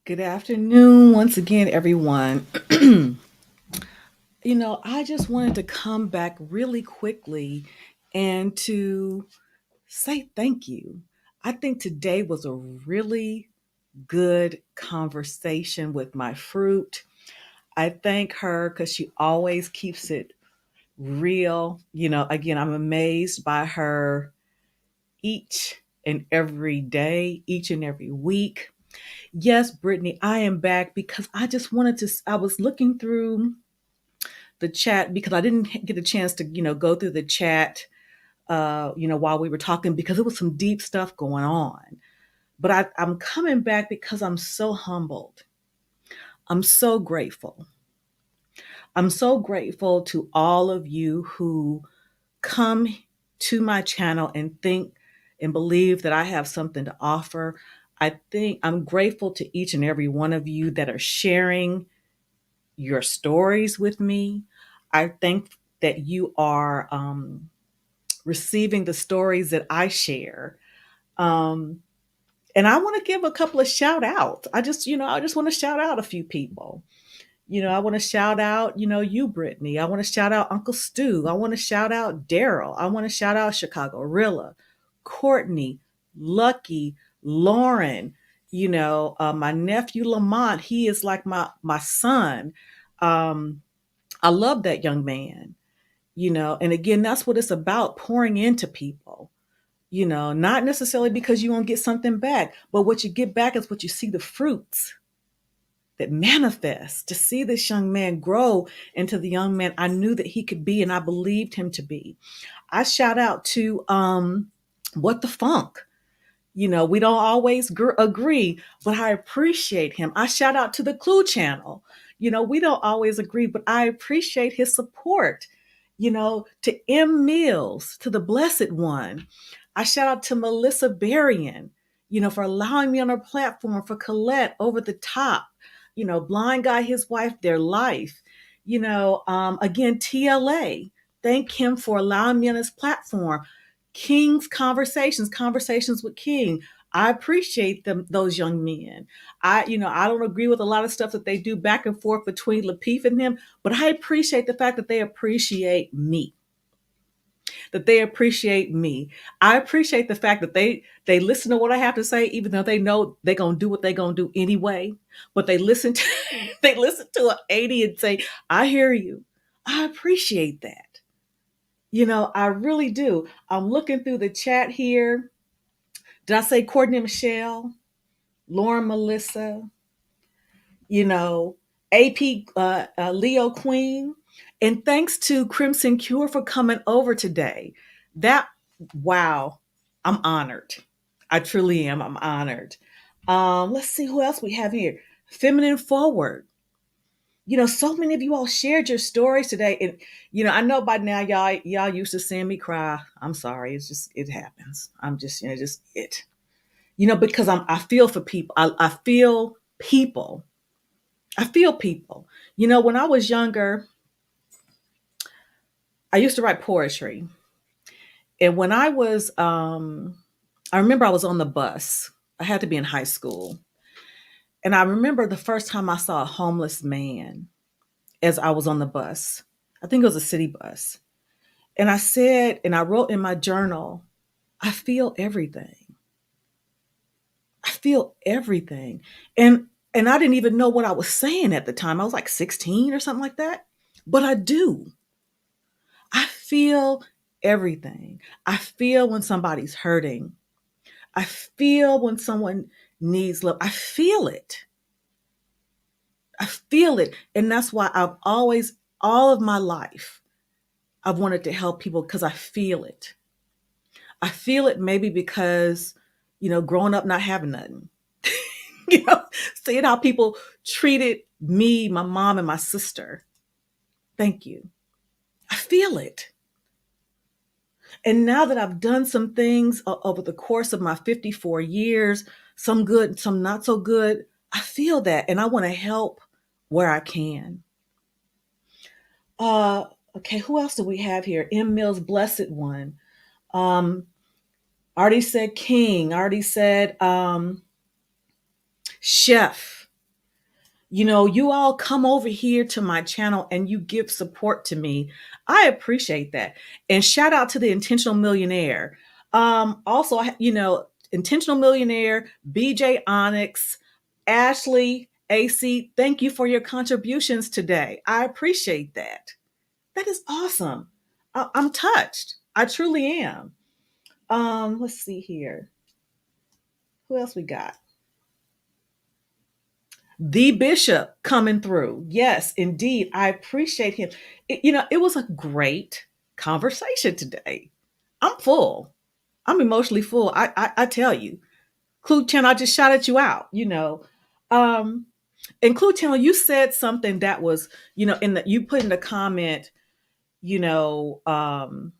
Good afternoon once again, everyone. I just wanted to come back really quickly and to say thank you. I think today was a really good conversation with my fruit. I thank her because she always keeps it real. Again, I'm amazed by her each and every day, each and every week. Yes, Brittany, I am back because I just wanted to. I was looking through the chat because I didn't get a chance to, go through the chat, while we were talking because there was some deep stuff going on. But I'm coming back because I'm so humbled. I'm so grateful. I'm so grateful to all of you who come to my channel and think and believe that I have something to offer. I think I'm grateful to each and every one of you that are sharing your stories with me. I think that you are receiving the stories that I share. Um, and I want to give a couple of shout outs. I just want to shout out a few people. I want to shout out, you, Brittany. I want to shout out Uncle Stu. I want to shout out Daryl. I want to shout out Chicago Rilla, Courtney, Lucky, Lauren. My nephew Lamont. He is like my son. Um, I love that young man. And again, that's what it's about: pouring into people. Not necessarily because you won't get something back, but what you get back is what you see, the fruits that manifest. To see this young man grow into the young man I knew that he could be and I believed him to be. I shout out to What the Funk. We don't always agree, but I appreciate him. I shout out to the Clue Channel. We don't always agree, but I appreciate his support. To M. Mills, to the Blessed One. I shout out to Melissa Berrien, for allowing me on her platform, for Colette Over the Top, Blind Guy, his wife, their life. Again, TLA. Thank him for allowing me on his platform. King's Conversations with King. I appreciate those young men. I don't agree with a lot of stuff that they do back and forth between Lapeef and him, but I appreciate the fact that they appreciate me. That they appreciate me. I appreciate the fact that they listen to what I have to say, even though they know they're gonna do what they're gonna do anyway. But they listen to they listen to an 80 and say, I hear you. I appreciate that. I really do. I'm looking through the chat here. Did I say Courtney Michelle, Lauren Melissa, you know, AP Leo Queen? And thanks to Crimson Cure for coming over today. That, wow, I'm honored. I truly am. I'm honored. Let's see who else we have here. Feminine Forward. So many of you all shared your stories today. And, I know by now y'all used to seeing me cry. I'm sorry. It's just, it happens. I'm just, just it. Because I feel for people. I feel people. I feel people. When I was younger, I used to write poetry. And when I remember I was on the bus. I had to be in high school. And I remember the first time I saw a homeless man as I was on the bus. I think it was a city bus. And I said, and I wrote in my journal, I feel everything. I feel everything. And I didn't even know what I was saying at the time. I was like 16 or something like that. But I do. I feel everything. I feel when somebody's hurting. I feel when someone needs love. I feel it. I feel it. And that's why I've always, all of my life, I've wanted to help people because I feel it. I feel it maybe because, growing up not having nothing. you know, Seeing how people treated me, my mom, and my sister. Thank you. I feel it. And now that I've done some things over the course of my 54 years, some good, some not so good, I feel that. And I want to help where I can. Uh, okay, who else do we have here? M. Mills, Blessed One. Um, already said King. Already said Chef. You all come over here to my channel and you give support to me. I appreciate that. And shout out to the Intentional Millionaire. Also, Intentional Millionaire, BJ Onyx, Ashley, AC, thank you for your contributions today. I appreciate that. That is awesome. I'm touched. I truly am. Let's see here. Who else we got? The bishop coming through. Yes, indeed. I appreciate him. It was a great conversation today. I'm full. I'm emotionally full. I tell you. Clue Channel, I just shouted you out. Um, and Clue Channel, you said something that was, you put in the comment, you know, um,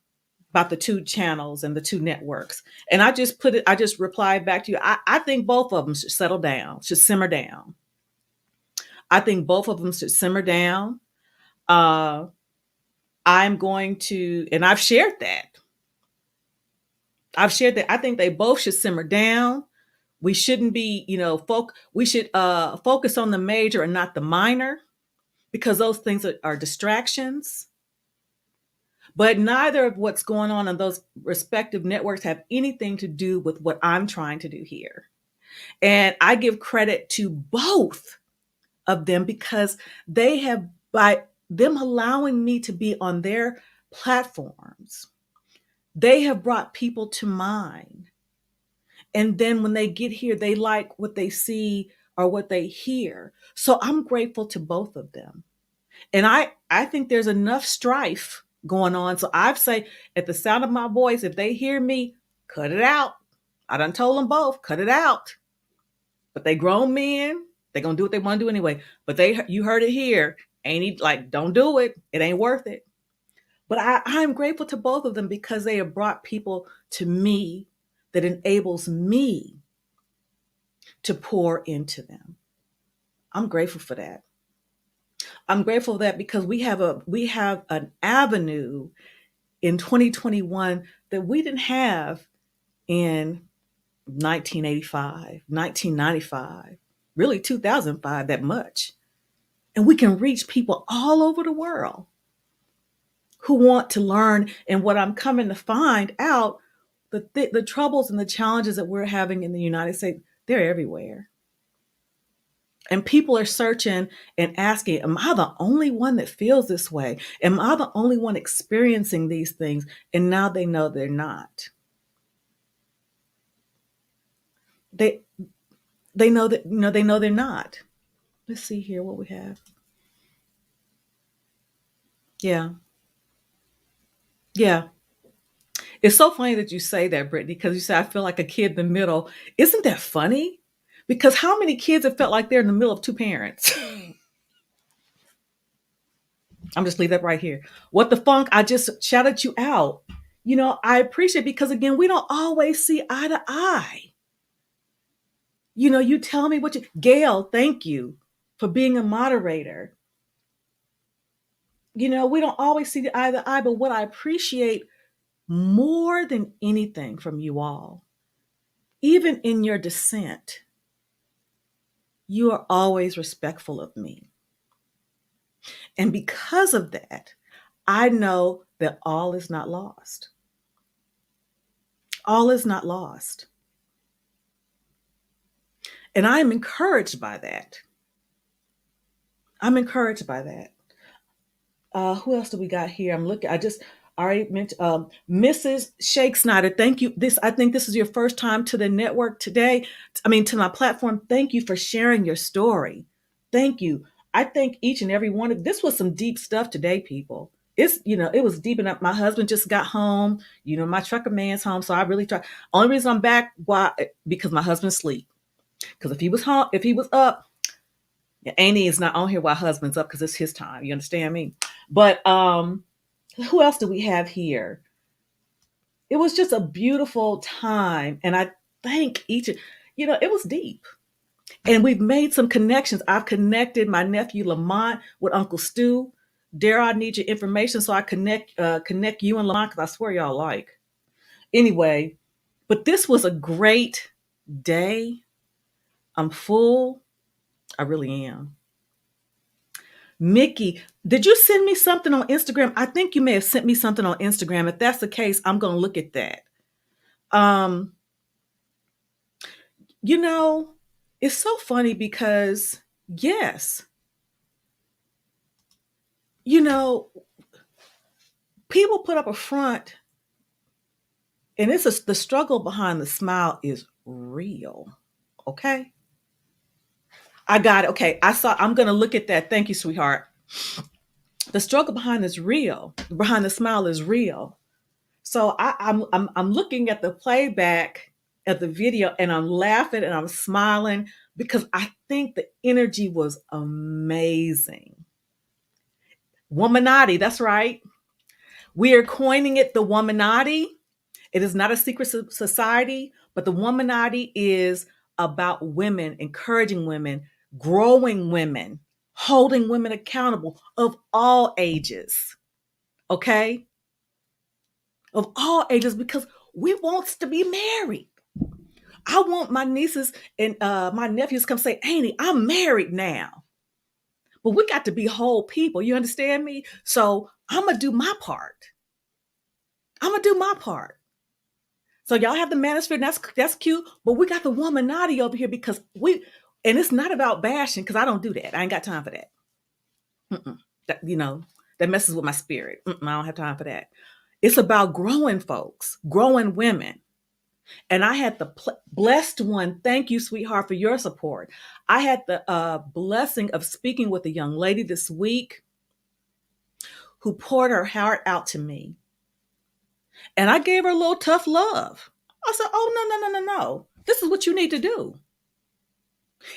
about the two channels and the two networks. And I just replied back to you. I think both of them should settle down, should simmer down. I think both of them should simmer down. Uh, I'm going to, and I've shared that. I think they both should simmer down. We shouldn't be, we should focus on the major and not the minor, because those things are distractions. But neither of what's going on those respective networks have anything to do with what I'm trying to do here. And I give credit to both of them because they have, by them allowing me to be on their platforms, they have brought people to mind. And then when they get here, they like what they see or what they hear. So I'm grateful to both of them. And I think there's enough strife going on. So I say, at the sound of my voice, if they hear me, cut it out. I done told them both, cut it out. But they grown men, they gonna do what they want to do anyway. But you heard it here. Don't do it. It ain't worth it. But I'm grateful to both of them because they have brought people to me that enables me to pour into them. I'm grateful for that. I'm grateful for that because we have an avenue in 2021 that we didn't have in 1985, 1995, really 2005 that much. And we can reach people all over the world who want to learn. And what I'm coming to find out, the troubles and the challenges that we're having in the United States, they're everywhere. And people are searching and asking, am I the only one that feels this way? Am I the only one experiencing these things? And now they know they're not. They they know that they know they're not. Let's see here what we have. Yeah. Yeah. It's so funny that you say that, Brittany, because you say I feel like a kid in the middle. Isn't that funny? Because how many kids have felt like they're in the middle of two parents? I'm just leave that right here. What the funk? I just shouted you out. I appreciate, because again, we don't always see eye to eye. You tell me Gail, thank you for being a moderator. We don't always see the eye to eye, but what I appreciate more than anything from you all, even in your dissent, you are always respectful of me. And because of that, I know that all is not lost. All is not lost. And I am encouraged by that. I'm encouraged by that. Who else do we got here? I'm looking. I just already mentioned Mrs. Shake Snyder. Thank you. I think this is your first time to the network today. To my platform. Thank you for sharing your story. Thank you. I thank each and every one of this was some deep stuff today, people. It was deep enough. My husband just got home. My trucker man's home, so I really try. Only reason I'm back, why? Because my husband's asleep. Because if he was home, if he was up, Annie is not on here while husband's up because it's his time. You understand me? But who else do we have here? It was just a beautiful time. And I thank it was deep. And we've made some connections. I've connected my nephew Lamont with Uncle Stu. Dare I need your information so I connect you and Lamont, because I swear y'all like. Anyway, but this was a great day. I'm full. I really am. Mickey, did you send me something on Instagram? I think you may have sent me something on Instagram. If that's the case, I'm going to look at that. Um, you know, it's so funny because, yes, you know, people put up a front, and the struggle behind the smile is real. Okay. I got it. Okay. I'm going to look at that. Thank you, sweetheart. The struggle behind the smile is real. So I'm looking at the playback of the video, and I'm laughing and I'm smiling because I think the energy was amazing. Womanati, that's right. We are coining it the Womanati. It is not a secret society, but the Womanati is about women, encouraging women, growing women, holding women accountable of all ages. Okay? Of all ages, because we wants to be married. I want my nieces and my nephews come say, Auntie, I'm married now. But we got to be whole people. You understand me? So I'm going to do my part. I'm going to do my part. So y'all have the manosphere, and that's cute. But we got the womanati over here because and it's not about bashing, because I don't do that. I ain't got time for that. That, that messes with my spirit. I don't have time for that. It's about growing folks, growing women. And I had the blessed one. Thank you, sweetheart, for your support. I had the blessing of speaking with a young lady this week who poured her heart out to me. And I gave her a little tough love. I said, oh, no. This is what you need to do.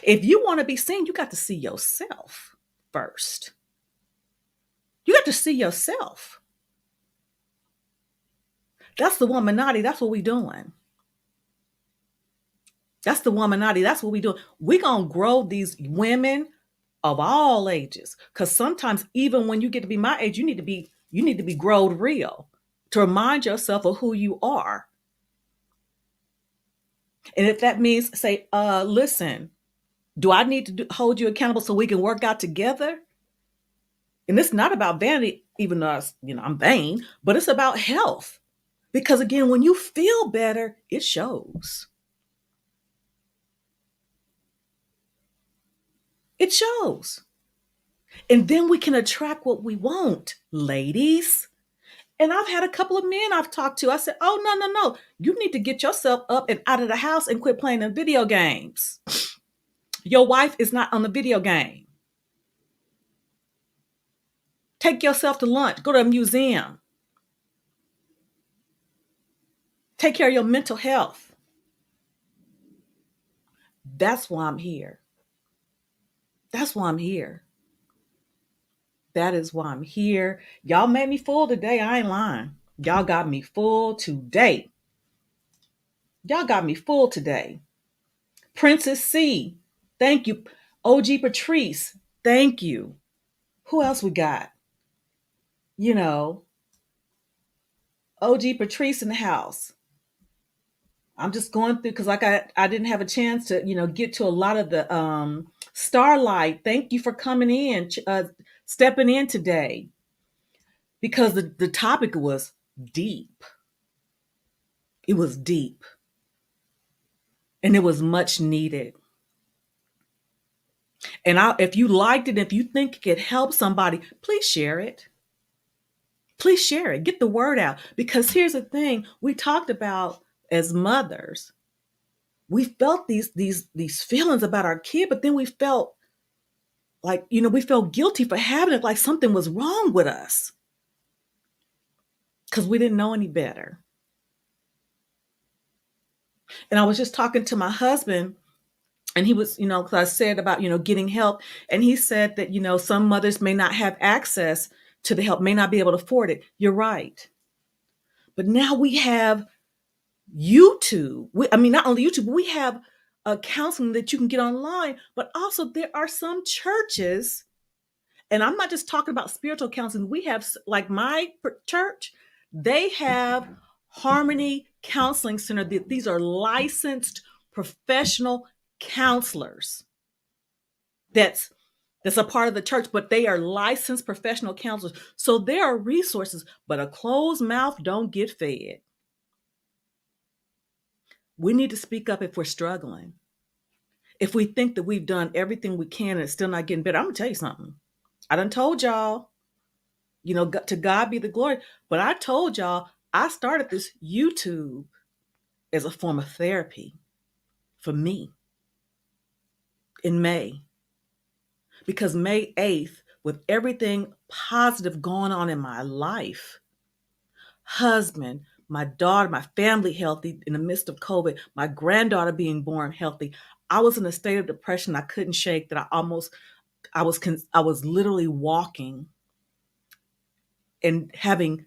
If you want to be seen, you got to see yourself first. You got to see yourself. That's the womanati. That's what we doing. That's the womanati. That's what we doing. We going to grow these women of all ages. Because sometimes, even when you get to be my age, you need to be growed real to remind yourself of who you are. And if that means, say, listen, do I need to hold you accountable so we can work out together? And it's not about vanity, even though I'm vain, but it's about health. Because again, when you feel better, it shows. It shows. And then we can attract what we want, ladies. And I've had a couple of men I've talked to. I said, oh, no. You need to get yourself up and out of the house and quit playing the video games. Your wife is not on the video game. Take yourself to lunch. Go to a museum. Take care of your mental health. That's why I'm here. That's why I'm here. That is why I'm here. Y'all made me full today. I ain't lying. Y'all got me full today. Y'all got me full today. Princess C, thank you. OG Patrice, thank you. Who else we got? OG Patrice in the house. I'm just going through because I didn't have a chance to get to a lot of the Starlight. Thank you for coming in, stepping in today, because the topic was deep. It was deep, and it was much needed. And if you liked it, if you think it could help somebody, please share it. Please share it. Get the word out. Because here's the thing: we talked about, as mothers, we felt these feelings about our kid, but then we felt like, we felt guilty for having it, like something was wrong with us because we didn't know any better. And I was just talking to my husband, and he was, because I said about, getting help. And he said that, some mothers may not have access to the help, may not be able to afford it. You're right. But now we have YouTube. Not only YouTube, but we have counseling that you can get online, but also there are some churches, and I'm not just talking about spiritual counseling. We have, like my church, they have Harmony Counseling Center. These are licensed professional counselors that's that's a part of the church, but they are licensed professional counselors. So there are resources, but a closed mouth don't get fed. We need to speak up if we're struggling. If we think that we've done everything we can and it's still not getting better, I'm gonna tell you something. I done told y'all, to God be the glory. But I told y'all I started this YouTube as a form of therapy for me in May. Because May 8th, with everything positive going on in my life, husband, my daughter, my family healthy in the midst of COVID, my granddaughter being born healthy, I was in a state of depression I couldn't shake that I was literally walking and having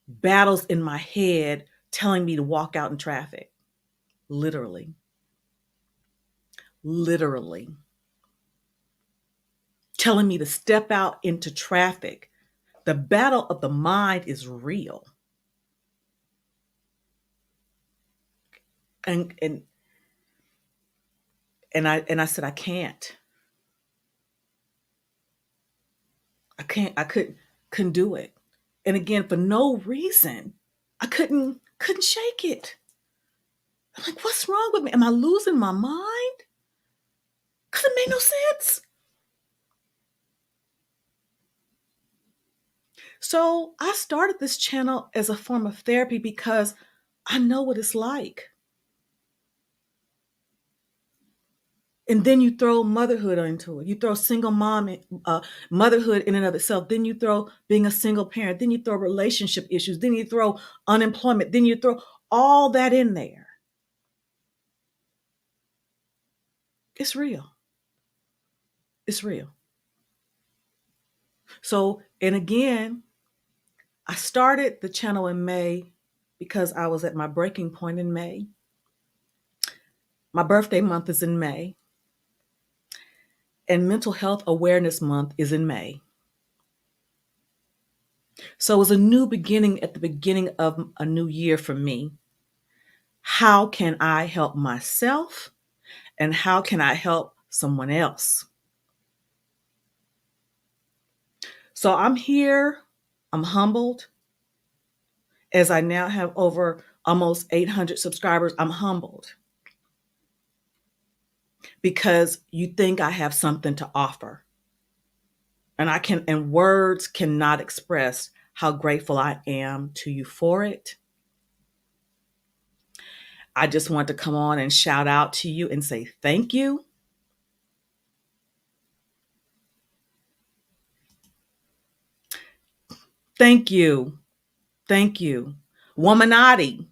battles in my head telling me to walk out in traffic. Literally. Literally. Telling me to step out into traffic. The battle of the mind is real. And and and I said, I can't. I couldn't do it. And again, for no reason. I couldn't shake it. I'm like, what's wrong with me? Am I losing my mind? Because it made no sense. So I started this channel as a form of therapy because I know what it's like. And then you throw motherhood into it. You throw single mom, motherhood in and of itself. Then you throw being a single parent. Then you throw relationship issues. Then you throw unemployment. Then you throw all that in there. It's real. It's real. So, and again, I started the channel in May because I was at my breaking point in May. My birthday month is in May, and Mental Health Awareness Month is in May. So it was a new beginning at the beginning of a new year for me. How can I help myself? And how can I help someone else? So I'm here. I'm humbled. As I now have over almost 800 subscribers, I'm humbled because you think I have something to offer. And words cannot express how grateful I am to you for it. I just want to come on and shout out to you and say thank you. Thank you. Thank you. Womanati.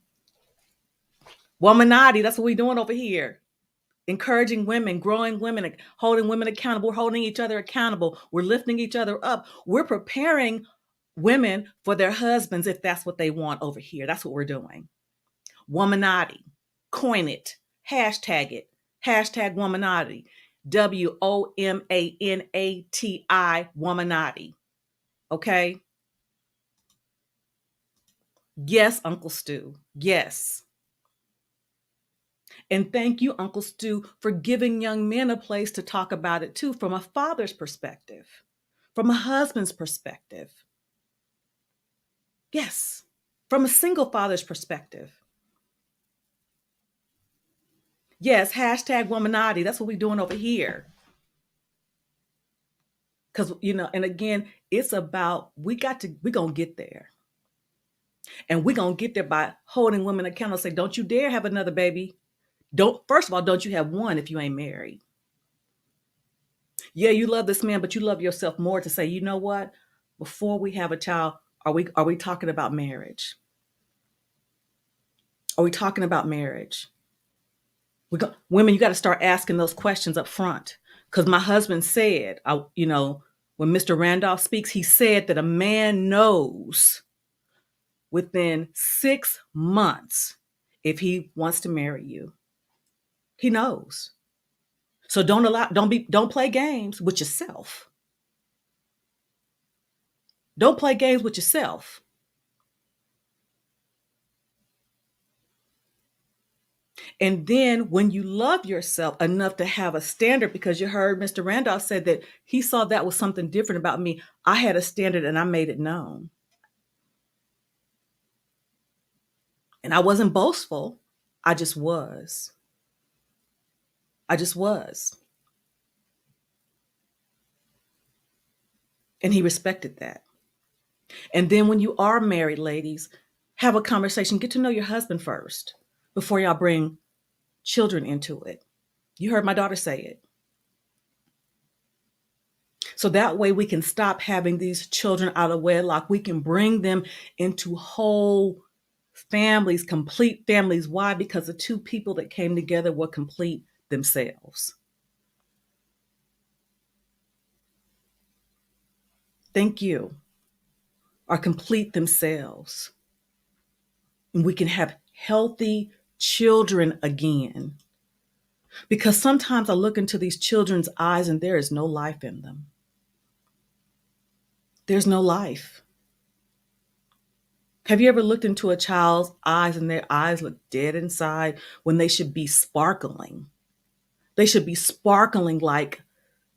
Womanati, that's what we're doing over here. Encouraging women, growing women, holding women accountable. We're holding each other accountable. We're lifting each other up. We're preparing women for their husbands if that's what they want over here. That's what we're doing. Womanati. Coin it. Hashtag it. Hashtag Womanati. WOMANATI. Womanati. Okay? Yes, Uncle Stu. Yes. And thank you, Uncle Stu, for giving young men a place to talk about it too, from a father's perspective, from a husband's perspective. Yes, from a single father's perspective. Yes, hashtag Womanati. That's what we're doing over here. Because, and again, it's about, we're going to get there. And we're going to get there by holding women accountable. Say, don't you dare have another baby. First of all, don't you have one if you ain't married. Yeah, you love this man, but you love yourself more to say, you know what? Before we have a child, are we talking about marriage? Are we talking about marriage? Women, you got to start asking those questions up front. Because my husband said, when Mr. Randolph speaks, he said that a man knows within 6 months if he wants to marry you. He knows. So don't play games with yourself. Don't play games with yourself. And then when you love yourself enough to have a standard, because you heard Mr. Randolph said that he saw that was something different about me. I had a standard and I made it known. And I wasn't boastful. I just was. I just was. And he respected that. And then when you are married, ladies, have a conversation. Get to know your husband first before y'all bring children into it. You heard my daughter say it. So that way we can stop having these children out of wedlock. We can bring them into whole families, complete families. Why? Because the two people that came together were complete themselves. Thank you. Are complete themselves. And we can have healthy children again. Because sometimes I look into these children's eyes and there is no life in them. There's no life. Have you ever looked into a child's eyes and their eyes look dead inside when they should be sparkling? They should be sparkling like,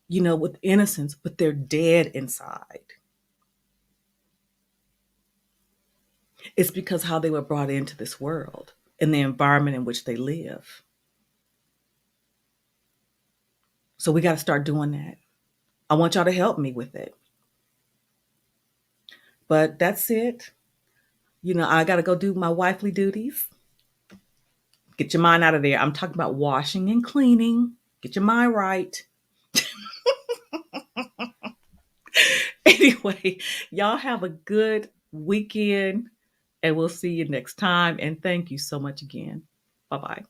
with innocence, but they're dead inside. It's because how they were brought into this world and the environment in which they live. So we got to start doing that. I want y'all to help me with it. But that's it. I got to go do my wifely duties. Get your mind out of there. I'm talking about washing and cleaning. Get your mind right. Anyway, y'all have a good weekend and we'll see you next time. And thank you so much again. Bye bye.